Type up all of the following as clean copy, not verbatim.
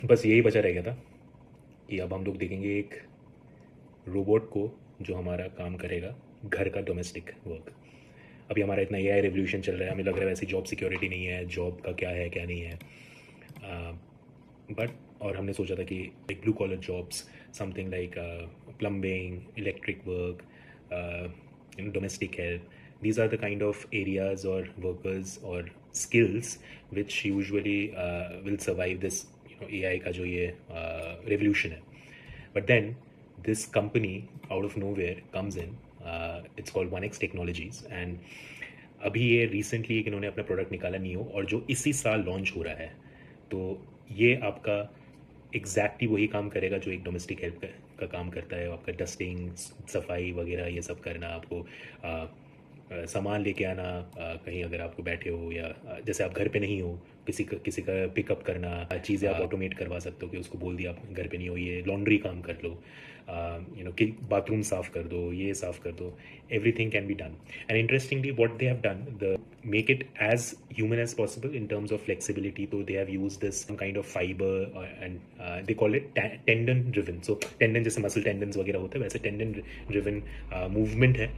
बस यही बचा रह गया था कि अब हम लोग देखेंगे एक रोबोट को जो हमारा काम करेगा, घर का डोमेस्टिक वर्क। अभी हमारा इतना एआई रेवोल्यूशन चल रहा है, हमें लग रहा है वैसे जॉब सिक्योरिटी नहीं है, जॉब का क्या है क्या नहीं है। बट और हमने सोचा था कि एक blue collar jobs, something like plumbing, electric work, domestic help, these are the kind of areas or workers or skills which usually will survive this AI का जो ये revolution है. But then this company out of nowhere comes in. It's called 1X Technologies, and अभी ये recently एक इन्होंने अपना product निकाला नियो, और जो इसी साल लॉन्च हो रहा है। तो ये आपका एग्जैक्टली वही काम करेगा जो एक डोमेस्टिक हेल्प का काम करता है। आपका डस्टिंग, सफाई वगैरह ये सब करना, आपको सामान लेके आना, कहीं अगर आपको बैठे हो या जैसे आप घर पे नहीं हो, किसी का पिकअप करना, चीज़ें आप ऑटोमेट करवा सकते हो कि उसको बोल दिया आप घर पे नहीं हो, ये लॉन्ड्री काम कर लो, कि बाथरूम साफ़ कर दो, ये साफ़ कर दो। Everything can be done, and interestingly what they have done, the make it as human as possible in terms of flexibility. So they have used this some kind of fiber, and they call it tendon driven. So tendon जैसे muscle tendons वगैरह होते हैं, वैसे tendon driven movement है,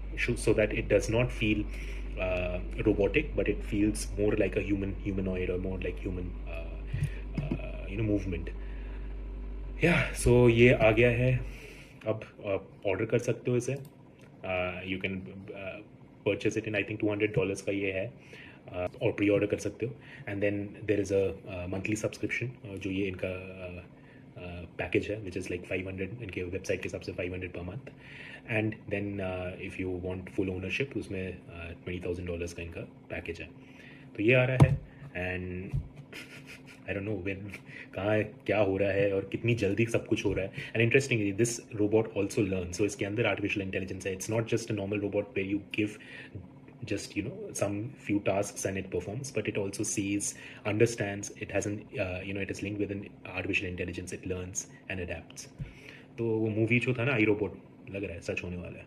so that it does not feel robotic, but it feels more like a humanoid, or more like human movement. So ये आ गया है। अब आप ऑर्डर कर सकते हो इसे। You can purchase it in, I think $200 का ये है, और प्री ऑर्डर कर सकते हो। And then there is a monthly subscription, जो ये इनका पैकेज है, विच इज़ लाइक 500, इनके वेबसाइट के हिसाब से 500 per month. And then if you want full ownership, उसमें $20,000 का इनका पैकेज है। तो ये आ रहा है, and I don't know when, कहाँ क्या हो रहा है और कितनी जल्दी सब कुछ हो रहा है। And interestingly this robot also learn, so इसके अंदर आर्टिफिशियल इंटेलिजेंस है। It's not just a normal robot पे you give just some few tasks and it performs, but it also sees, understands, it has an it is linked with an artificial intelligence, it learns and adapts. तो वो movie जो था ना, आई robot, लग रहा है सच होने वाला है।